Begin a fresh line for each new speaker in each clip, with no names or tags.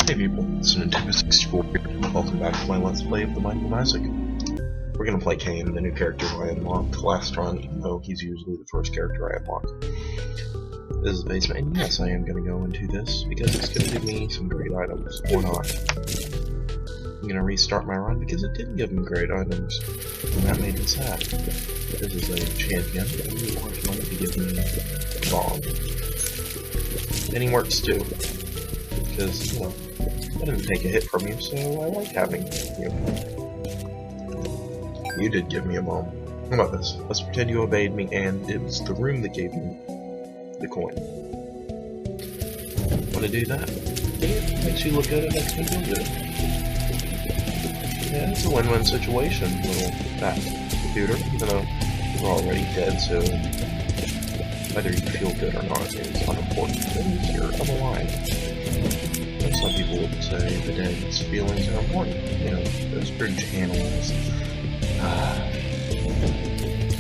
Hey people, it's Nintendo 64 here. Welcome back to my Let's Play of the Mighty and Isaac. We're gonna play Cain, the new character I unlocked last run, even though he's usually the first character I unlock. This is the basement, and yes, I am gonna go into this, because it's gonna give me some great items, or not. I'm gonna restart my run, because it didn't give me great items, and that made me sad. This is a champion, and we want him to give me a bomb. And he works too, because, you know, I didn't take a hit from you, so I like having you. You did give me a bomb. How about this? Let's pretend you obeyed me, and it was the room that gave me the coin. Want to do that? It makes you look good, it makes me feel good. Yeah, it's a win-win situation, little fat computer, even though you're already dead, so whether you feel good or not is unimportant. I'm alive. Some people would say the dead's feelings are important. You know, those bridge animals.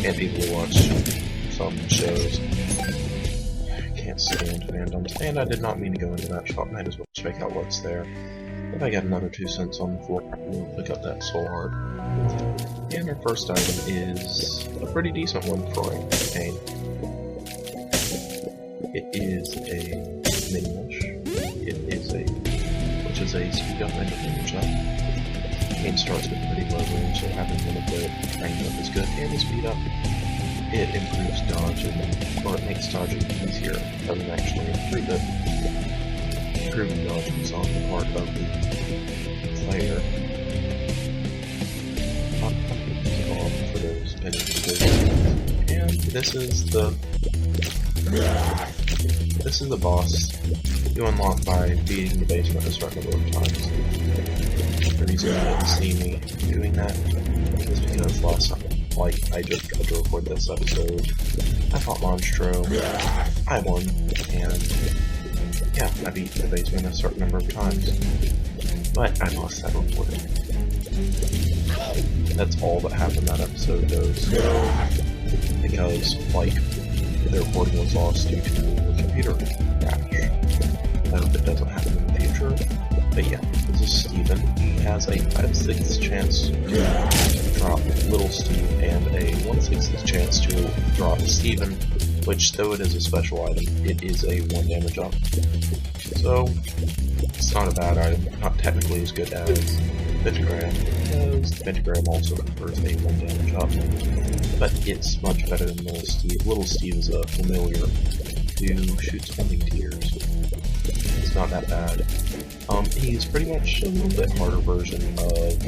And people who watch some shows. I can't stand fandoms. And I did not mean to go into that shop. Might as well check out what's there. If I got another 2 cents on the floor, we'll pick up that soul heart. And our first item is a pretty decent one for a Cain. It is a mini-mush. Which is a speed up and a damage up. Game starts with pretty low range, so having one of the range up is good. And the speed up, it improves dodging, or it makes dodging easier. It doesn't actually improve it. Improving dodging is on the part of the player. For those penny divisions. And this is the boss you unlock by beating the basement a certain number of times. The reason you didn't see me doing that is because last time, I just got to record this episode, I fought Monstro, I won, and yeah, I beat the basement a certain number of times. But I lost that recording. That's all that happened that episode goes. Because, the recording was lost due to the computer crash. I hope it doesn't happen in the future. But yeah, this is Steven. He has a 5/6 chance to drop Little Steve and a 1/6 chance to drop Steven, which, though it is a special item, it is a 1 damage up. So, it's not a bad item. Not technically as good as Pentagram, because Pentagram also confers a 1 damage up. But it's much better than Little Steve. Little Steve is a familiar who shoots homing tears. It's not that bad. He's pretty much a little bit harder version of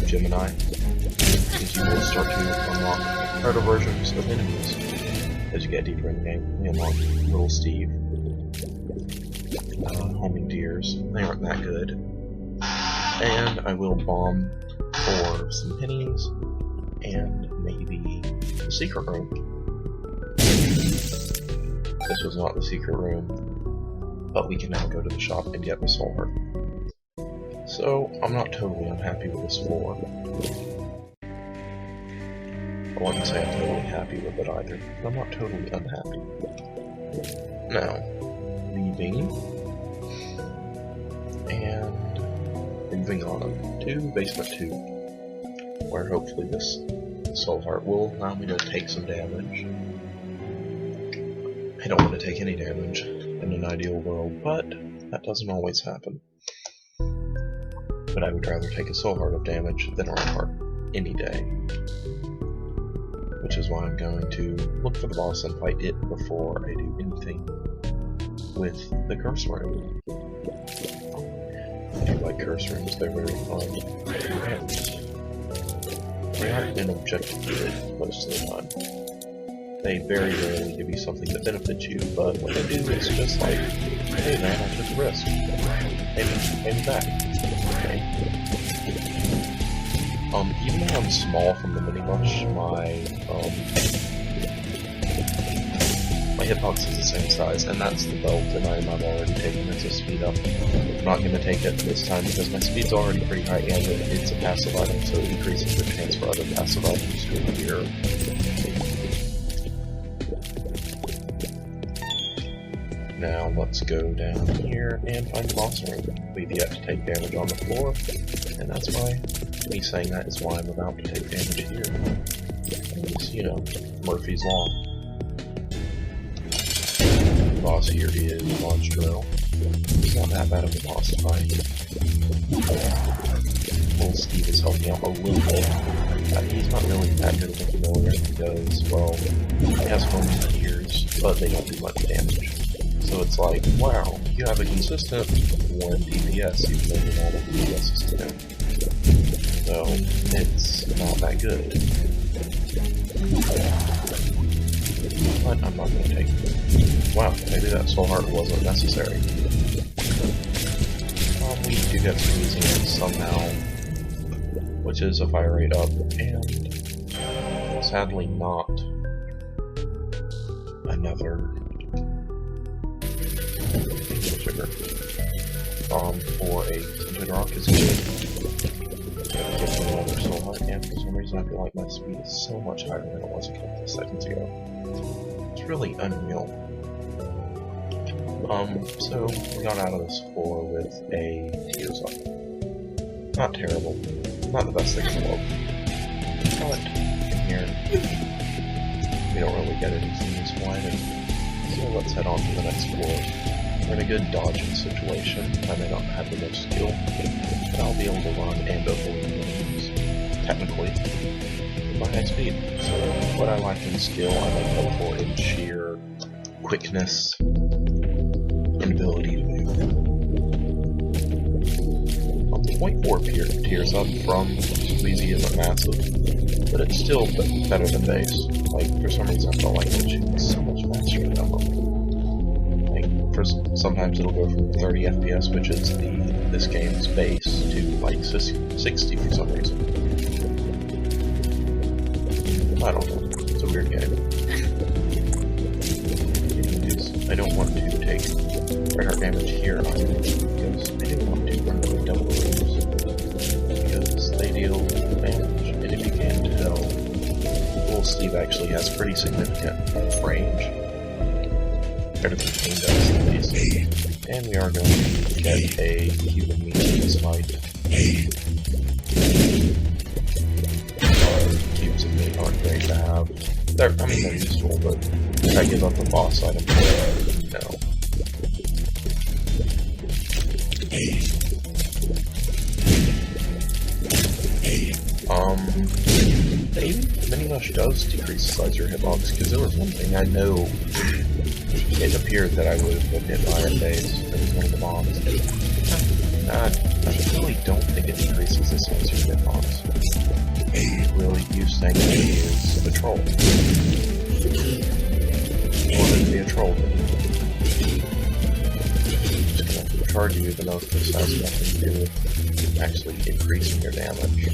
Gemini, because you will start to unlock harder versions of enemies as you get deeper in the game. We unlock Little Steve. Homing tears. They aren't that good. And I will bomb for some pennies, and maybe the secret room. This was not the secret room, but we can now go to the shop and get the soul heart. So, I'm not totally unhappy with this floor. I wouldn't say I'm totally happy with it either, but I'm not totally unhappy. Now, leaving, and moving on to basement 2, where hopefully this soul heart will allow me to take some damage. I don't want to take any damage in an ideal world, but that doesn't always happen. But I would rather take a soul heart of damage than a red heart any day. Which is why I'm going to look for the boss and fight it before I do anything with the curse room. I do like curse rooms, they're very fun. They aren't been objectively good most of the time. They very rarely give you something that benefits you, but when they do, it's just like, hey man, I took a risk. Pay me back. Okay. Even though I'm small from the mini-mush, my hitbox is the same size, and that's the belt, and I'm already taking it to speed up. I'm not going to take it this time because my speed's already pretty high, and it's a passive item, so it increases the chance for other passive items to appear. Now let's go down here and find the boss room. We've yet to take damage on the floor, and that's why, me saying that is why I'm about to take damage here. It's, you know, Murphy's Law. The boss here is Monstro. It's not that bad of a boss fight. Little Steve is helping out a little bit. He's not really that good of a familiar because, well, he has homing tears, but they don't do much damage. So it's like, wow, you have a consistent 1 DPS even though your normal DPS is 10. So, it's not that good. But I'm not going to take it. Wow, maybe that soul heart wasn't necessary. We do get some using it somehow, which is a fire rate up, and sadly not another sugar. For a tinted rock is good. Get another soul heart, and for some reason I feel like my speed is so much higher than it was a couple of seconds ago. It's really unreal. So we got out of this floor with a tears up. Not terrible. Not the best thing in the world. But in here, we don't really get anything useful either. So let's head on to the next floor. We're in a good dodging situation. I may not have the most skill, but I'll be able to run and avoid enemies, technically, with my high speed. So what I lack in skill, I make up for in sheer quickness and ability to move. The 0.4 tears up from Squeezy isn't massive, but it's still better than base. Like, for some reason I felt like it was shooting so much faster than that one. Sometimes it'll go from 30 FPS, which is this game's base, to like 60 for some reason. I don't know. It's a weird game. I don't want to take red heart damage here either, because I do want to run with double rooms, because they deal damage, and if you can't tell, little Steve actually has pretty significant range. Better than Kane does, at least. And we are going to get a cube of meat in this fight. Cubes of meat aren't great to have. They're useful, but if I give up a boss item, no. Maybe Mini-Mush does decrease the size of your hitbox, because there was one thing I know. It appeared that I would have hit Iron Base. That was one of the bombs. I really don't think it decreases the size of your hitbox. Really, you saying that he is a troll. Or to be a troll. Just gonna charge you, even though this has nothing to do with actually increasing your damage.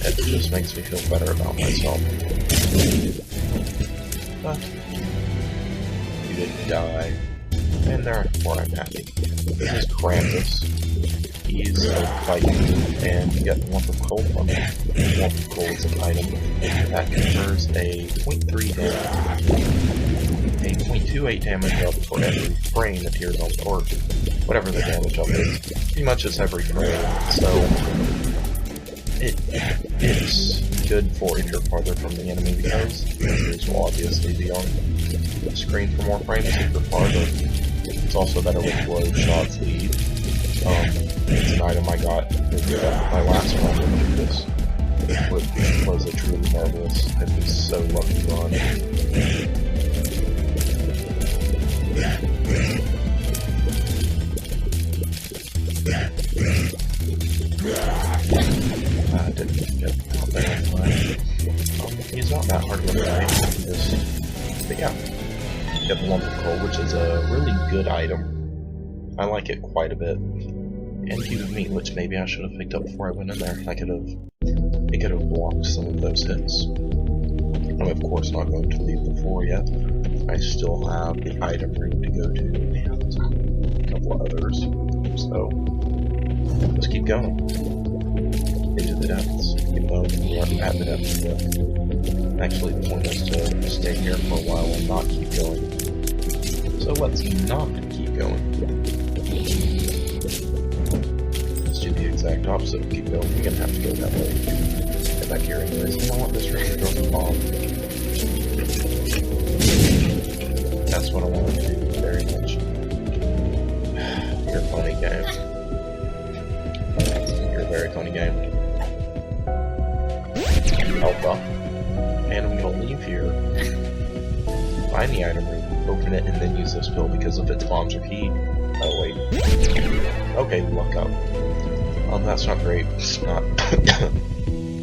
It just makes me feel better about myself. But you didn't die, and therefore I'm happy. This is Krampus. He's a fighting move, and you get Lump of Coal from him. Lump of Coal is an item that confers a 0.3 damage, a 0.28 damage up for every frame that tears on, or whatever the damage up is. Pretty much it's every frame, so it's good for if you're farther from the enemy, because the enemies will obviously be on the screen for more frames if you're farther. It's also better with blow shots lead. It's an item I got with my last run with this, which was a truly marvelous. I'd be so lucky on. I didn't get out there in time. He's not that hard to fight. But yeah, get the Lump of Coal, which is a really good item. I like it quite a bit. And Cube of Meat, which maybe I should have picked up before I went in there. It could have blocked some of those hits. I'm of course not going to leave the floor yet. I still have the item room to go to, and a couple of others. So let's keep going into the depths, even though we aren't at the depths yet. Actually, the point is to stay here for a while and not keep going. So let's not keep going. Let's do the exact opposite of keep going. We're gonna have to go that way. Get back here anyways. I don't want this ring to drop a bomb. That's what I want to do very much. You're a funny game. You're a very funny game. Alpha. And I'm gonna leave here. Find the item room, open it, and then use this pill because if its bombs are keyed. Oh wait. Okay, luck up. That's not great. It's not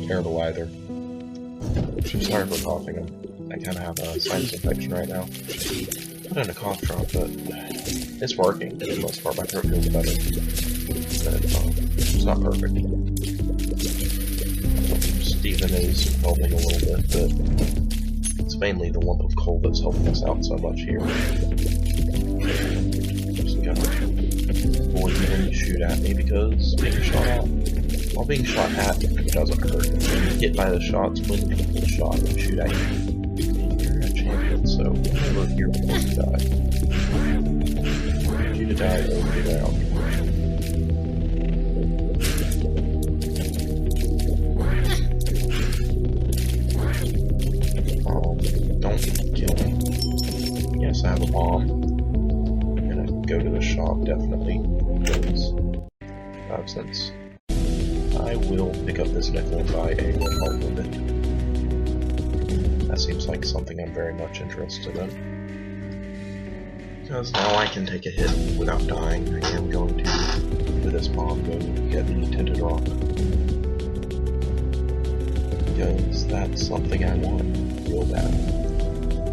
terrible either. I'm sorry for coughing. I kinda have a sinus infection right now. Put in a cough drop, but it's working for the most part. My throat feels better. But it's not perfect. Steven is helping a little bit, but it's mainly the lump of coal that's helping us out so much here. Just gotta avoid getting shoot at me because being shot at, while being shot at doesn't hurt. When you get by the shots, when people shot and shoot at you, you're a champion, so never here before you die. I need you to die over the ground. Don't kill me. Yes, I have a bomb. I'm gonna go to the shop, definitely, because 5 cents. I will pick up this nickel and buy a one heart with it. That seems like something I'm very much interested in. Because now I can take a hit without dying. I am going to, with this bomb, go get the tinted rock. Because that's something I want real bad.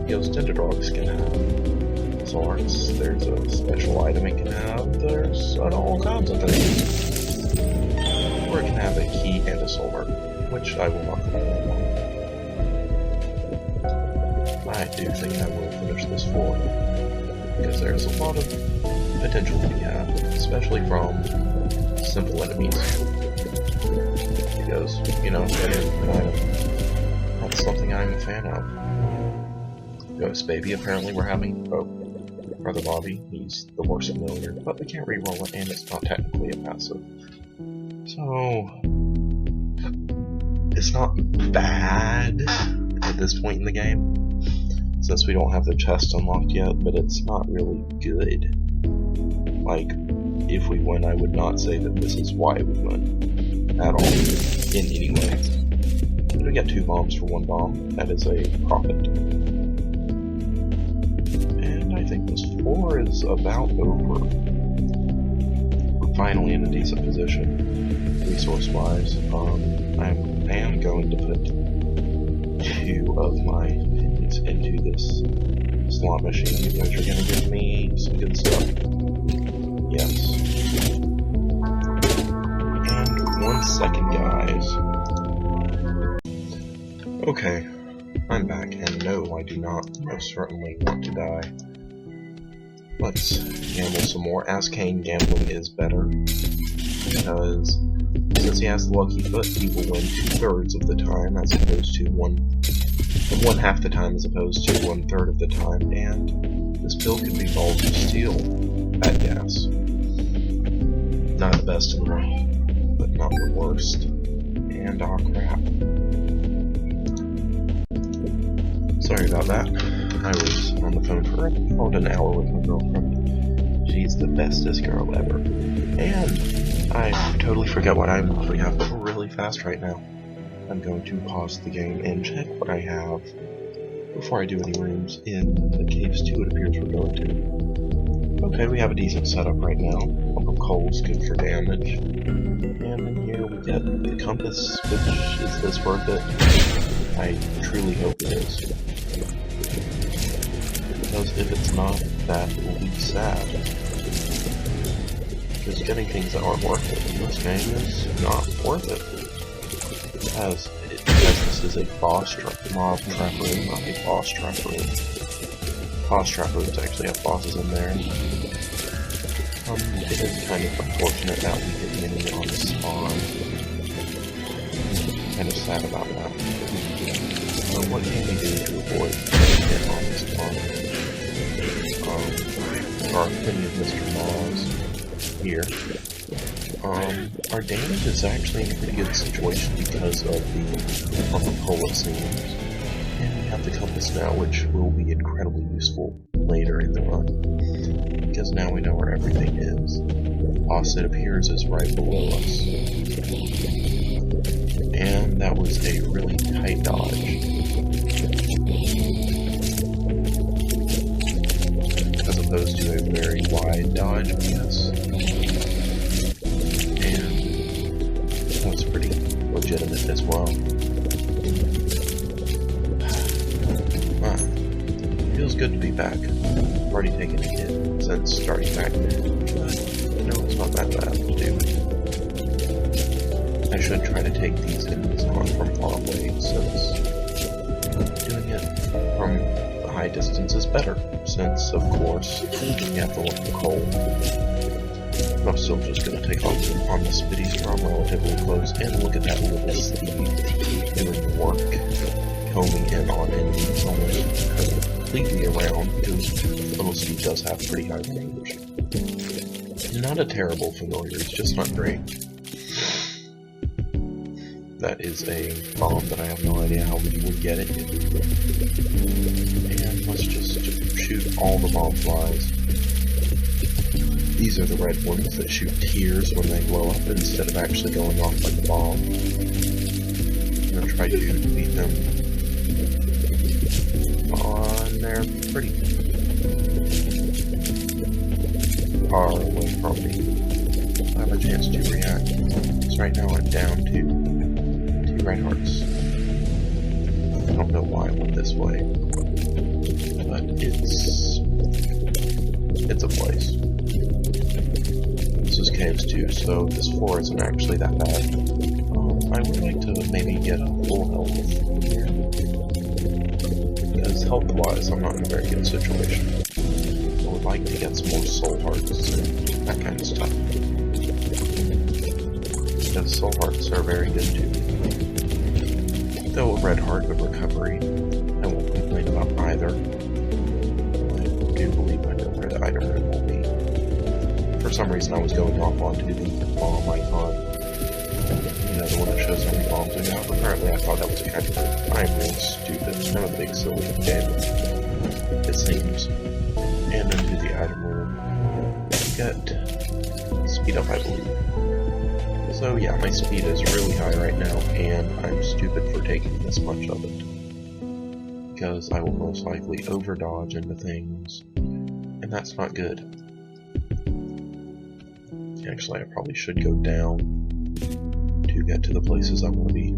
Because tinted rocks can have swords, there's a special item it can have, there's all kinds of things. Or it can have a key and a sword, which I will not complain on. I do think I will finish this floor, because there's a lot of potential to be had, especially from simple enemies. Because, you know, getting an item, that's something I'm a fan of. Ghost Baby, apparently we're having, oh, Brother Bobby, he's the worst familiar, but we can't reroll it, and it's not technically a passive. So, it's not bad at this point in the game, since we don't have the chest unlocked yet, but it's not really good. Like, if we win, I would not say that this is why we win, at all, in any way. But we got 2 bombs for 1 bomb, that is a profit. And I think this floor is about over. We're finally in a decent position. Resource-wise, I am going to put 2 of my things into this slot machine, which are going to give me some good stuff. Yes. And 1 second, guys. Okay, I'm back, and no, I do not most certainly want to die. Let's gamble some more. As Kane, gambling is better, because since he has the lucky foot, he will win 2/3 of the time, as opposed to one half the time, as opposed to 1/3 of the time, and this pill can be balls of steel at gas. Not the best in the world, but not the worst. And aw crap. Sorry about that. I was on the phone for about an hour with my girlfriend. She's the bestest girl ever. And I totally forget what items we have, but we're really fast right now. I'm going to pause the game and check what I have before I do any rooms in the caves 2 it appears we're going to. Okay, we have a decent setup right now. Lump of coal's good for damage. And then here we get the compass, which is this worth it? I truly hope it is. Because if it's not, that will be sad. Because getting things that aren't worth it in this game is not worth it. As this is a boss mob trap room, not a boss trap room. Boss trap rooms actually have bosses in there. It is kind of unfortunate that we get many on the spawn. Kind of sad about that. But what can we do to avoid getting on the spawn? there are plenty of Mr. Maws here. Our damage is actually in a pretty good situation because of the upper pole, it seems. And we have the compass now, which will be incredibly useful later in the run. Because now we know where everything is. Boss, it appears, is right below us. And that was a really tight dodge. As opposed to a very wide dodge, I guess. And that was pretty legitimate as well. Feels good to be back. I've already taken a hit since starting back there, but it's not that bad to do. I should try to take these enemies on from far away, since doing it from a high distance is better, since, of course, you have to look for coal. I'm still just going to take off on the spitties from relatively close, and look at that little speed doing work, combing in on enemies almost completely around, because little speed does have pretty high range. Not a terrible familiar, it's just not great. That is a bomb that I have no idea how we would get it. And let's just shoot all the bomb flies. These are the red ones that shoot tears when they blow up instead of actually going off like a bomb. I'm going to try to beat them. They're pretty far away from me. I have a chance to react. So right now I'm down to 2 red hearts. I don't know why I went this way, but it's a place. This is caves too, so this floor isn't actually that bad. I would like to maybe get a full health here. Because health-wise, I'm not in a very good situation. I would like to get some more soul hearts and that kind of stuff. Because soul hearts are very good too. Though a red heart of recovery, I won't complain about either. I do believe I know where the item room will be. For some reason I was going off onto the bomb icon. You know, the one that shows how many bombs we have. Apparently I thought that was kind of... I'm really stupid. It's kind of a big silly game. It seems. And into the item room. Get speed up, I believe. So yeah, my speed is really high right now, and I'm stupid for taking this much of it. Because I will most likely overdodge into things, and that's not good. Actually, I probably should go down to get to the places I want to be.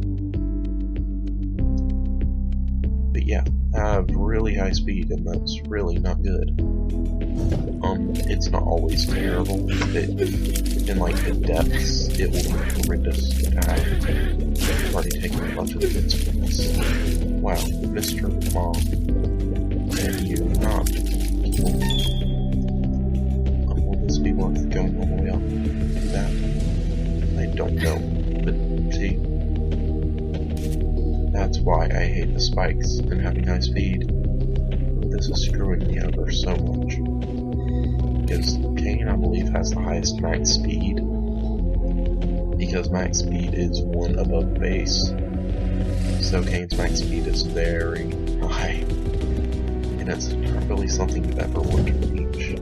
But yeah, I have really high speed, and that's really not good. It's not always terrible. In like the depths, it will be horrendous to have. I've already taken a bunch of the hits from this. Wow, Mr. Mom, can you not? Will this be worth going all the way up to that? I don't know, but see, that's why I hate the spikes and having high speed. This is screwing me over so much. Because Kane, I believe, has the highest max speed. Because max speed is 1 above base. So Kane's max speed is very high. And it's not really something you ever want to reach.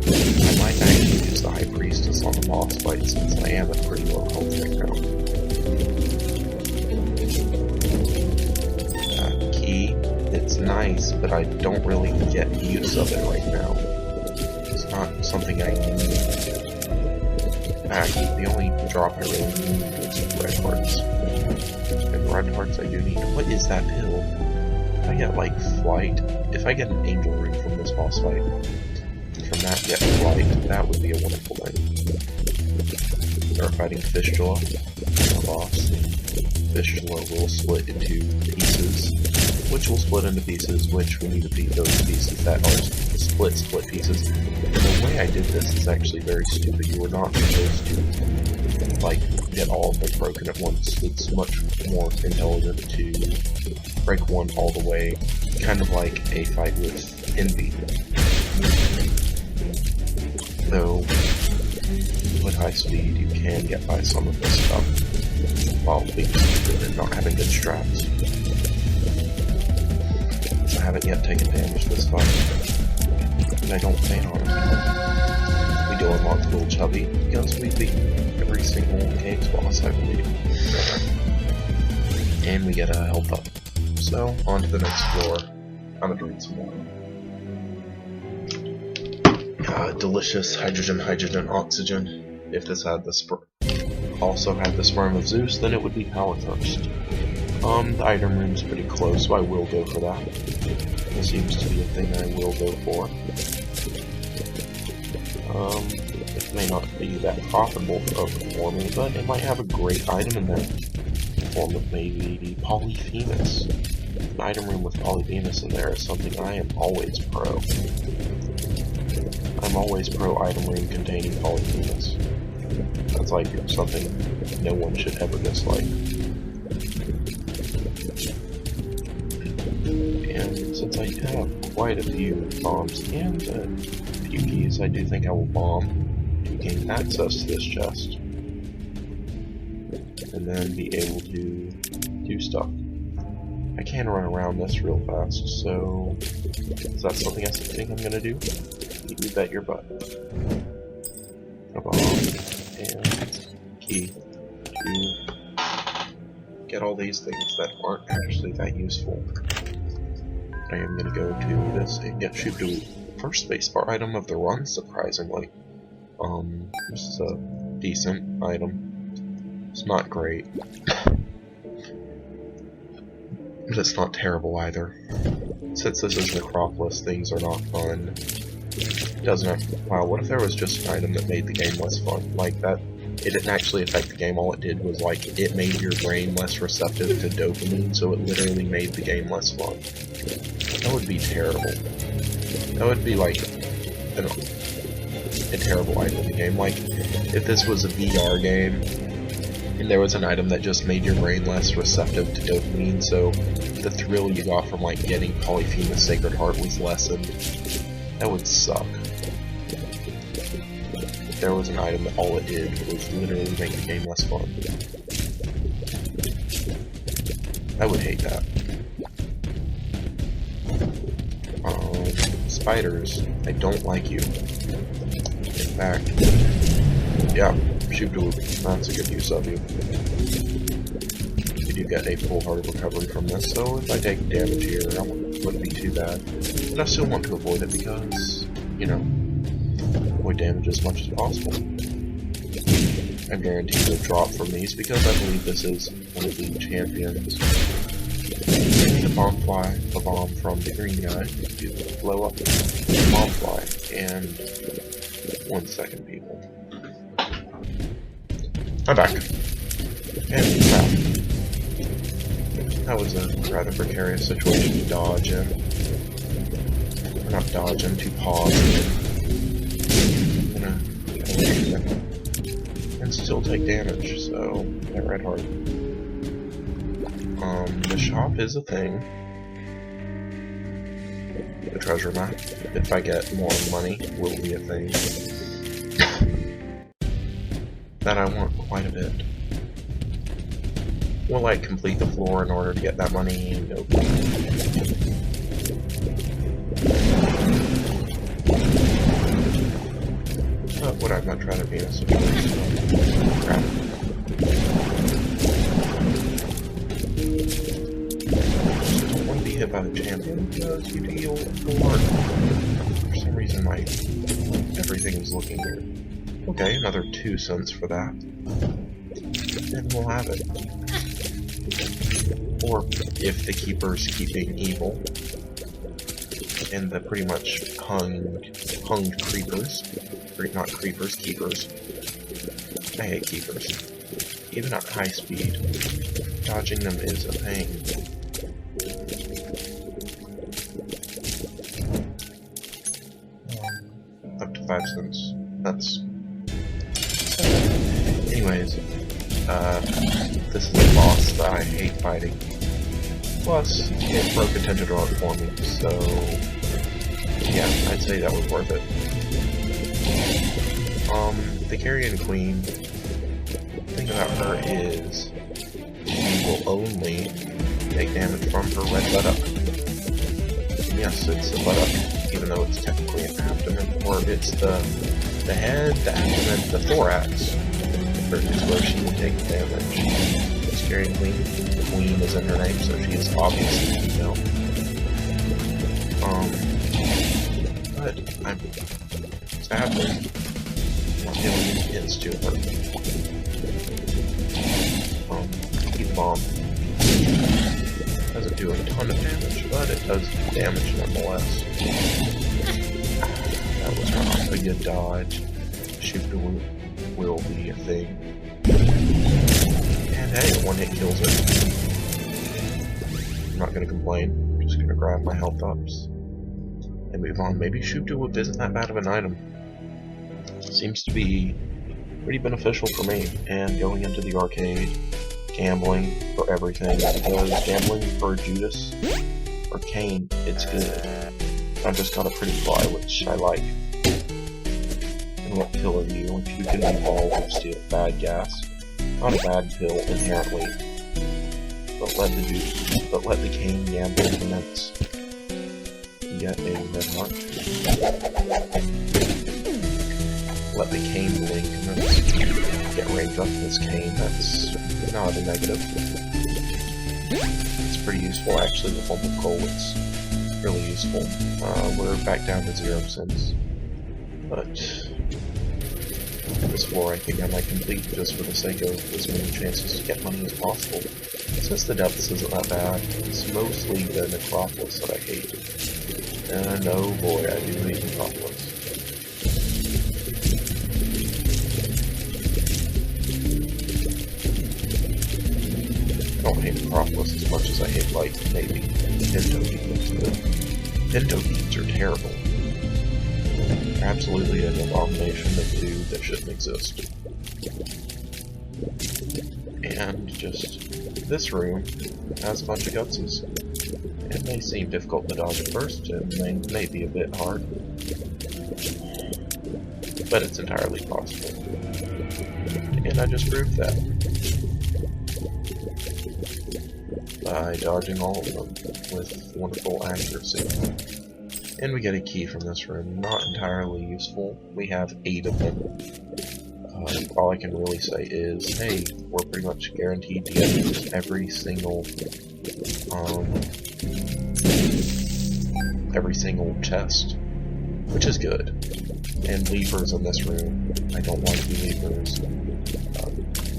I might actually use the High Priestess on the boss fight since I am at pretty low health right now. Key, it's nice, but I don't really get use of it right now. Not something I need. In fact, the only drop I really need is red hearts. And red hearts I do need. What is that pill? If I get like flight, if I get an angel ring from this boss fight, and from that get flight, that would be a wonderful thing. Start fighting Fistula, the boss. Fistula will split into pieces, which will split into pieces, which we need to beat those pieces that are split pieces. And the way I did this is actually very stupid. You were not supposed to, like, get all of them broken at once. It's much more intelligent to break one all the way, kind of like a fight with Envy. Though, with high speed, you can get by some of this stuff while being stupid and not having good strats. I haven't yet taken damage this fight, and I don't plan on it. We do unlock Little Chubby because we beat every single game's boss, I believe. And we get a health up. So, on to the next floor. I'm gonna read some more. Delicious hydrogen, oxygen. If this had the also had the sperm of Zeus, then it would be power thirst. The item room's pretty close, so I will go for that. It seems to be a thing I will go for. It may not be that profitable for me, but it might have a great item in there. In the form of maybe Polyphemus. An item room with Polyphemus in there is something I am always pro. I'm always pro item room containing Polyphemus. That's like something no one should ever dislike. And since I have quite a few bombs and a few keys, I do think I will bomb to gain access to this chest. And then be able to do stuff. I can run around this real fast, so is that something I think I'm gonna do? You bet your butt. A bomb and key to get all these things that aren't actually that useful. I am gonna go to this and get shoot to first spacebar item of the run, surprisingly. This is a decent item. It's not great. But it's not terrible either. Since this is Necropolis, things are not fun. It doesn't have to, wow, what if there was just an item that made the game less fun? Like that, it didn't actually affect the game, all it did was like, it made your brain less receptive to dopamine, so it literally made the game less fun. That would be terrible. That would be like, a terrible item in the game. Like, if this was a VR game, and there was an item that just made your brain less receptive to dopamine, so the thrill you got from like getting Polyphemus Sacred Heart was lessened, that would suck. If there was an item that all it did was literally make the game less fun, I would hate that. Spiders, I don't like you. In fact, yeah, shoot to that's a good use of you. You do get a full heart of recovery from this, so if I take damage here, I wouldn't be too bad. But I still want to avoid it because, you know, avoid damage as much as possible. I'm guaranteed to drop from these because I believe this is one of the champions. I need a bomb from the green guy to blow up the bomb fly. And 1 second, people. I'm back. And back. That was a rather precarious situation to dodge in. Or not dodge in, to pause in. And still take damage, so that red heart. The shop is a thing. The treasure map, if I get more money, will be a thing. That I want quite a bit. Will I complete the floor in order to get that money? Nope. But would I much rather be in a situation? Crap. I don't want to be hit by the champion because you deal 4. For some reason, everything is looking weird. Okay, another 2 cents for that. And we'll have it. Or if the keeper's keeping evil. And the pretty much hunged creepers. Not creepers, keepers. I hate keepers. Even at high speed, dodging them is a pain. Up to 5 cents. That's... Anyways, this is a boss that I hate fighting. Plus, it broke a tentator for me, so... yeah, I'd say that was worth it. The Carrion Queen, the thing about her is she will only take damage from her red buttock. And yes, it's the buttock, even though it's technically an abdomen, or it's the head, the abdomen, the thorax, is where she will take damage. This Carrion Queen, the Queen is in her name, so she is obviously female. But I'm sadly not dealing any hits to her. Heat Bomb doesn't do a ton of damage, but it does damage nonetheless. That was not a good dodge. Shoot will be a thing. And hey, one hit kills it. I'm not gonna complain. I'm just gonna grab my health ups and move on. Maybe Shoot Whip isn't that bad of an item. Seems to be pretty beneficial for me. And going into the arcade, gambling for everything, because gambling for Judas or Cain, it's good. I've just got a pretty fly, which I like. And what pill are you? If you can evolve or steal bad gas. Not a bad pill inherently. But let the Cain gambling commence. Get a red heart. Let the Cain bling commence. Get ranged up this Cain, that's not a negative. It's pretty useful actually with Humble Coal, it's really useful. We're back down to 0 cents. But this floor I think I might complete just for the sake of as many chances to get money as possible. Since the depths isn't that bad, it's mostly the Necropolis that I hate. And oh boy, I do hate Necropolis. I don't hate Necropolis as much as I hate, like, maybe Pinto Beans. Pinto Beans are terrible. They're absolutely an abomination of food that shouldn't exist. And just this room has a bunch of gutsies. It may seem difficult to dodge at first, and may be a bit hard, but it's entirely possible. And I just proved that by dodging all of them with wonderful accuracy. And we get a key from this room. Not entirely useful. We have 8 of them. All I can really say is, hey, we're pretty much guaranteed to get every single chest, which is good. And levers in this room. I don't like the levers.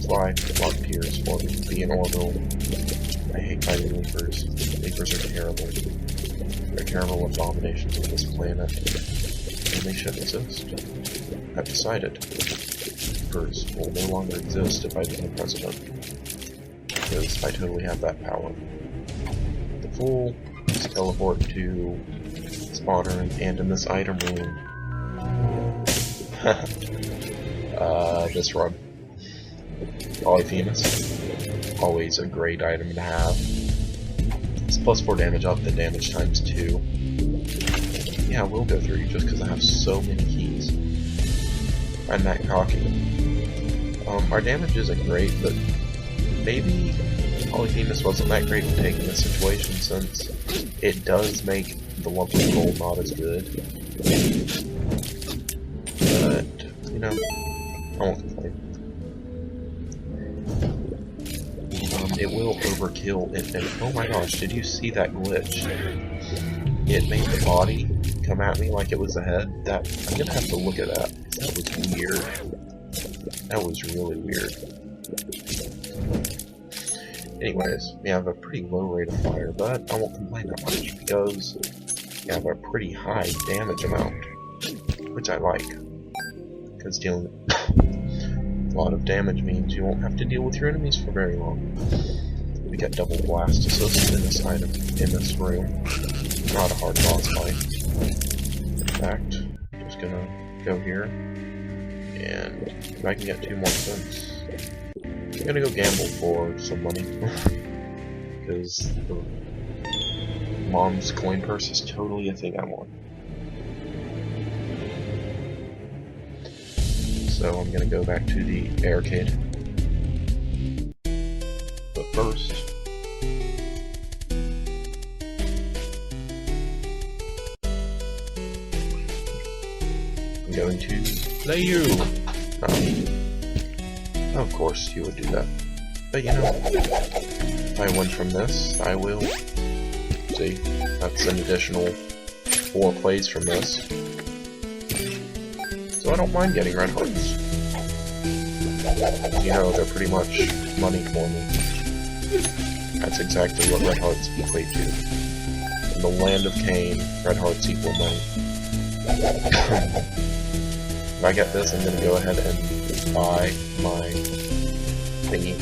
Fly, block tears for me, be an orbital. I hate fighting levers. Levers are terrible. They're terrible abominations of this planet. And they should exist. I've decided. Levers will no longer exist if I become president. Because I totally have that power. The Fool is teleport to spawner and in this item room. This run. Polyphemus. Always a great item to have. It's plus 4 damage up, the damage times 2. Yeah, we'll go through just because I have so many keys. I'm that cocky. Our damage isn't great, but maybe Polyphemus wasn't that great to take in this situation since it does make the lump of gold not as good. But, you know, I won't complain. It will overkill it, and oh my gosh, did you see that glitch? It made the body come at me like it was the head. I'm gonna have to look at that, because that was weird. That was really weird. Anyways, we have a pretty low rate of fire, but I won't complain that much, because we have a pretty high damage amount, which I like. Because dealing a lot of damage means you won't have to deal with your enemies for very long. We get double blast assist in this item, in this room. Not a hard boss fight. In fact, I'm just gonna go here, and if I can get 2 more cents, I'm gonna go gamble for some money. Because the mom's coin purse is totally a thing I want. So I'm gonna go back to the arcade. But first, I'm going to play you! Of course you would do that. But you know, if I win from this, I will. See, that's an additional 4 plays from this. So I don't mind getting red hearts. You know, they're pretty much money for me. That's exactly what red hearts equate to. In the land of Cain, red hearts equal money. If I get this, I'm gonna go ahead and buy my thingy.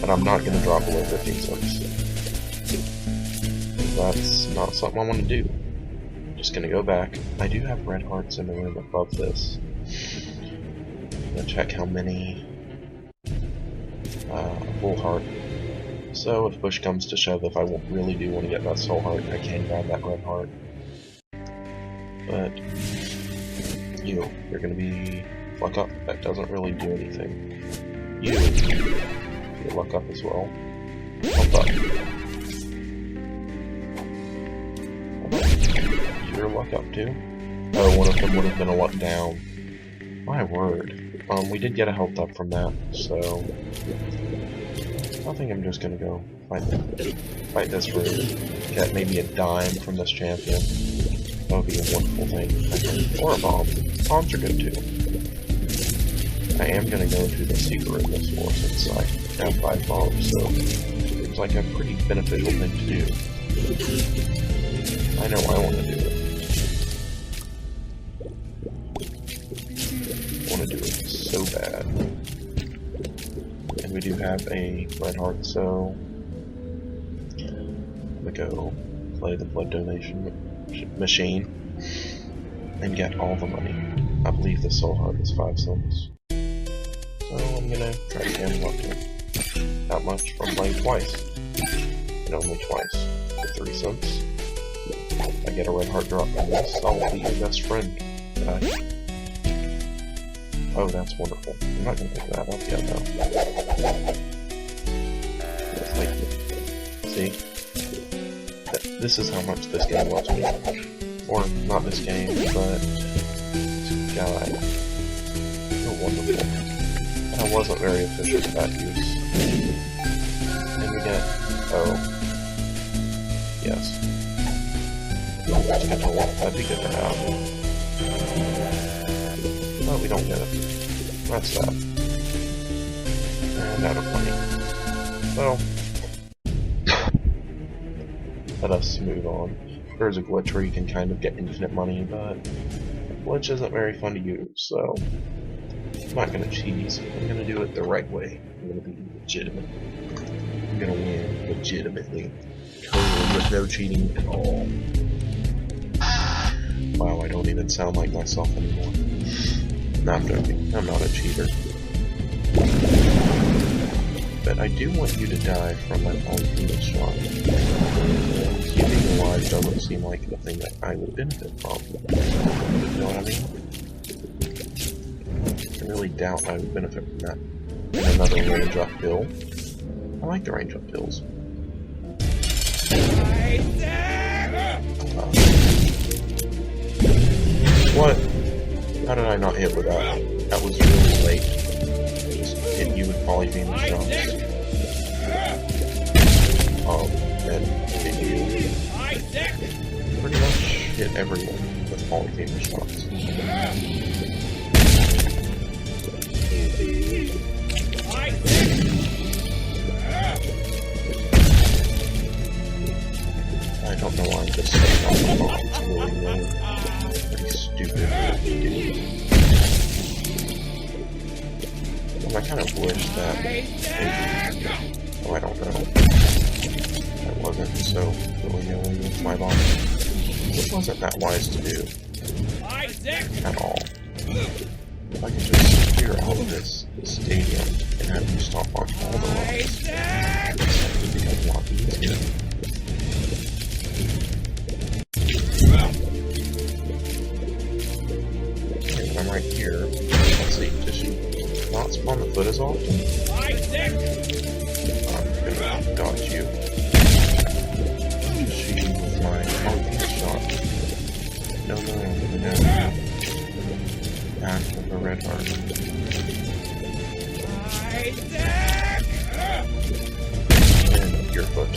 But I'm not gonna drop below 15 cents. That's not something I want to do. I'm just gonna go back. I do have red hearts in the room above this. I'm gonna check how many. A full heart. So if push comes to shove, if I really do want to get that soul heart, I can grab that red heart. But you're gonna be luck up. That doesn't really do anything. You luck up as well. Luck up. You're luck up too. Oh, one of them would have been a luck down. My word. We did get a health up from that, so I think I'm just gonna go fight this room. Get maybe a dime from this champion. That would be a wonderful thing. Or a bomb. Bombs are good too. I am gonna go to the secret room this floor since I have 5 bombs, so it seems like a pretty beneficial thing to do. I know I want to do it. I want to do it so bad. And we do have a red heart, so I'm gonna go play the blood donation machine and get all the money. I believe the soul heart is 5 cents. So I'm gonna try to gamble up to that much from playing twice. And only twice. For 3 cents. If I get a red heart drop from this, I'll be your best friend. Oh, that's wonderful. I'm not gonna pick that up yet, though. Like, see? This is how much this game loves me. Or, not this game, but this guy. So wonderful. I wasn't very efficient with that use. And we get... oh. Yes. That'd be good to have. But we don't get it. That's that. And out of money. So... let us move on. There's a glitch where you can kind of get infinite money, but the glitch isn't very fun to use, so I'm not gonna cheese. I'm gonna do it the right way. I'm gonna be legitimate. I'm gonna win legitimately. Totally with no cheating at all. Wow, I don't even sound like myself anymore. No, I'm joking. I'm not a cheater. But I do want you to die from my ultimate shot. You being alive doesn't seem like the thing that I would benefit from. You know what I mean? I really doubt I would benefit from that. And another range up pill. I like the range up pills. What? How did I not hit with that? That was really late. Just hit you with polyphenol shots. And hit you. Pretty much hit everyone with polyphenol shots. I don't know why I'm just saying all the bombs. Really pretty stupid to do. I kind of wish that oh, I don't know. I wasn't so willy-nilly with my bomb. This wasn't that wise to do. At all. If I could just clear out of this stadium and have you stop on all the rocks, that would be a lot easier. I'm right here. Let's see, does she not spawn the foot as often? I'm gonna dodge you. Does she with my polyphenus shot? No. Back with a red heart. And your foot.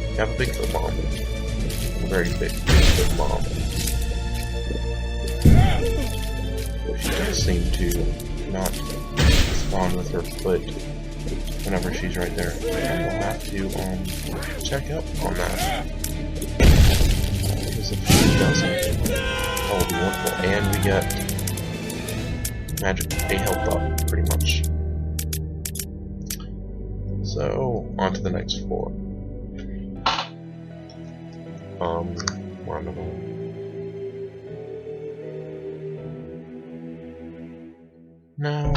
You have a big foot mom. A very big foot mom. She does seem to not spawn with her foot whenever she's right there. I will have to check up on that. Because if she doesn't, that will be wonderful. And we get magic a health up, pretty much. So on to the next floor. Wonderful. Now,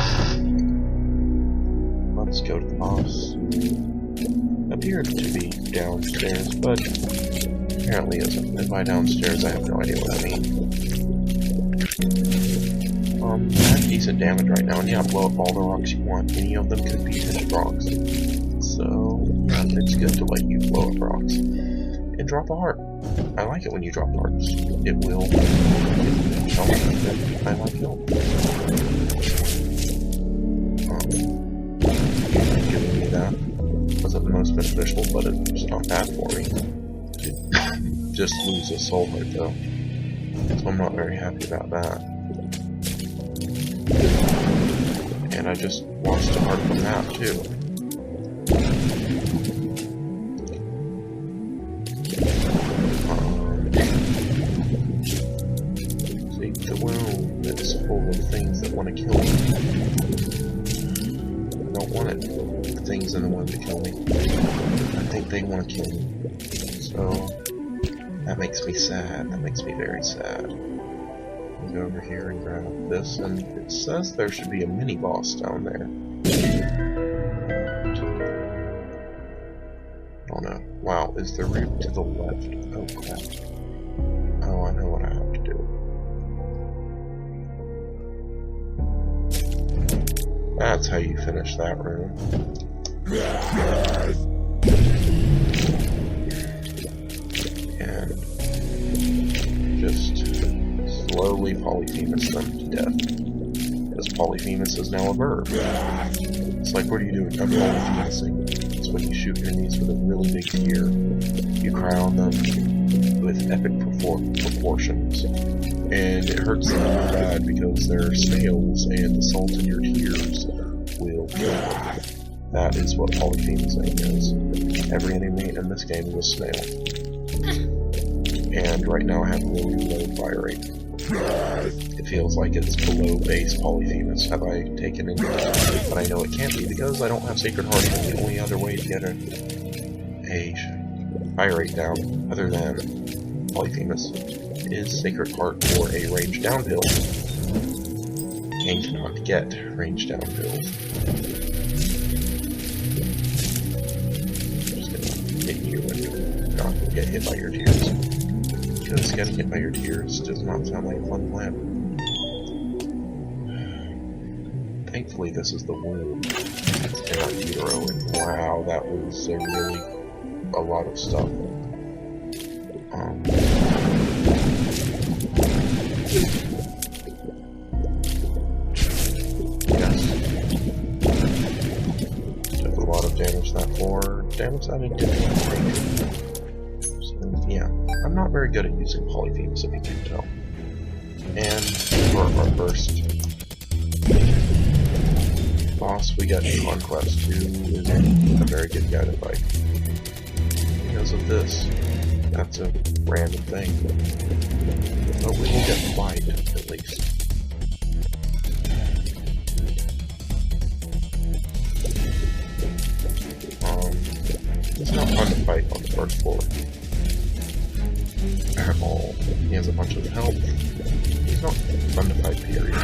let's go to the boss. Appeared to be downstairs, but apparently isn't. And by downstairs, I have no idea what I mean. I have decent damage right now, and yeah, blow up all the rocks you want. Any of them could be hit rocks. So, yeah, it's good to let you blow up rocks. And drop a heart. I like it when you drop hearts. It will tell me that I like help. Giving me that wasn't the most beneficial, but it's not bad for me. Just lose a soul right though. So I'm not very happy about that. And I just lost a heart from that too. The wound that's full of things that want to kill me. I don't want it. The things in the wound to kill me. I think they want to kill me. So that makes me sad. That makes me very sad. I'll go over here and grab this, and it says there should be a mini boss down there. Oh no. Wow, is the route to the left? Oh crap. Oh, I know what I have to do. That's how you finish that room. And just slowly Polyphemus them to death. Because Polyphemus is now a verb. It's like, what are you doing? I'm Polyphemusing. It's when you shoot enemies with a really big tear. You cry on them with epic proportions. And it hurts them really bad because they're snails and the salt in your tears will kill them. That is what Polyphemusing is. Every enemy in this game is a snail. And right now I have a really low fire rate. It feels like it's below base Polyphemus. Have I taken into account? But I know it can't be because I don't have Sacred Heart, and the only other way to get a fire rate down, other than Polyphemus, is Sacred Heart or a range down build. And cannot get range down build. I'm just gonna hit you and not get hit by your tears. Because getting hit by your tears does not sound like a fun plan. Thankfully this is the wound. And not utero, and wow, that was a lot of stuff. Took a lot of damage that floor. Damage that it didn't take. So, yeah. I'm not very good at using Polyphemus, if you can tell. And for our first boss, we got Conquest, who is a very good guy to fight. Because of this. That's a random thing. But we will get the fight, at least. It's not fun to fight on the first floor. At all. He has a bunch of health. He's not fun to fight, period.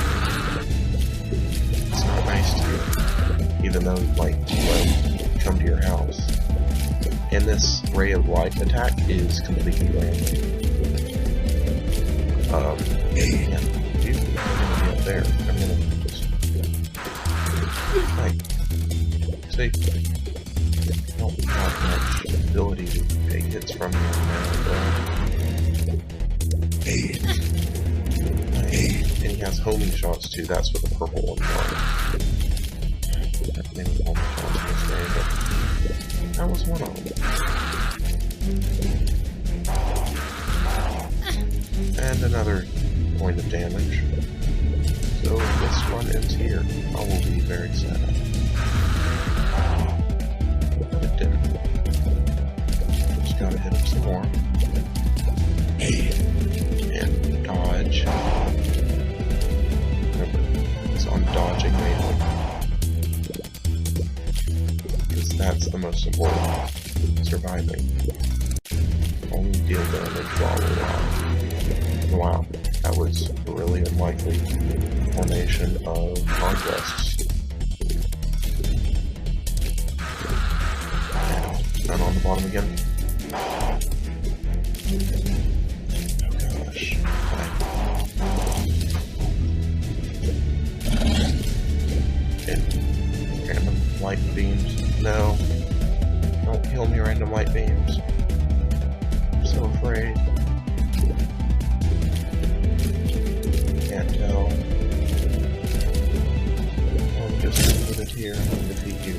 It's not nice to you. Even though he might come to your house. And this ray of light attack is completely random. Yeah, there. I'm gonna just... Like... See? I don't have much ability to take hits from you and he has homing shots too, that's what the purple ones are. Not many homing shots in this game, but that was one of them. And another point of damage. So this one ends here. I will be very sad. But it didn't. Just gotta hit him some more. And dodge. Remember, it's on dodging mainly. Because that's the most important. Surviving. Only deal damage while we're alive. Wow, that was a really unlikely formation of conquests. And on the bottom again. Oh gosh. And random light beams. No. Don't kill me, random light beams. I'm so afraid. Can't tell. I'm just gonna put it here and defeat you.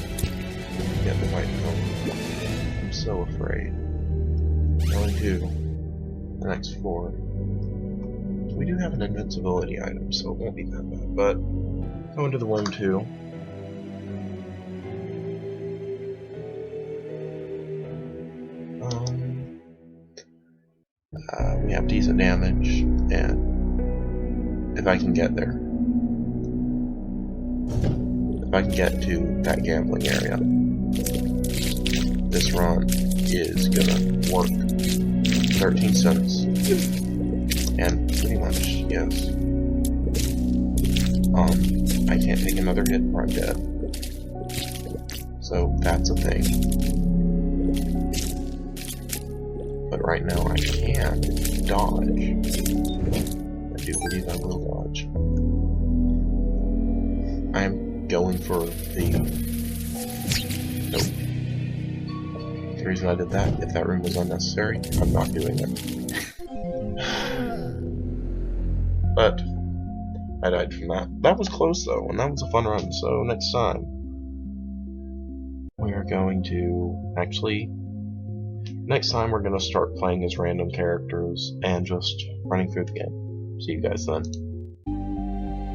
Get the white pill. I'm so afraid. Only 2. The next 4. We do have an invincibility item, so it won't be that bad. But go into the room 2. We have decent damage, and if I can get there. If I can get to that gambling area, this run is gonna work. 13 cents. And pretty much, yes. I can't take another hit or I'm dead. So that's a thing. But right now I can dodge. I do believe I will dodge. I'm going for the... Nope. The reason I did that, if that room was unnecessary, I'm not doing it. But I died from that. That was close though, and that was a fun run, so next time we are going to... Actually, next time we're going to start playing as random characters and just running through the game. See you guys then.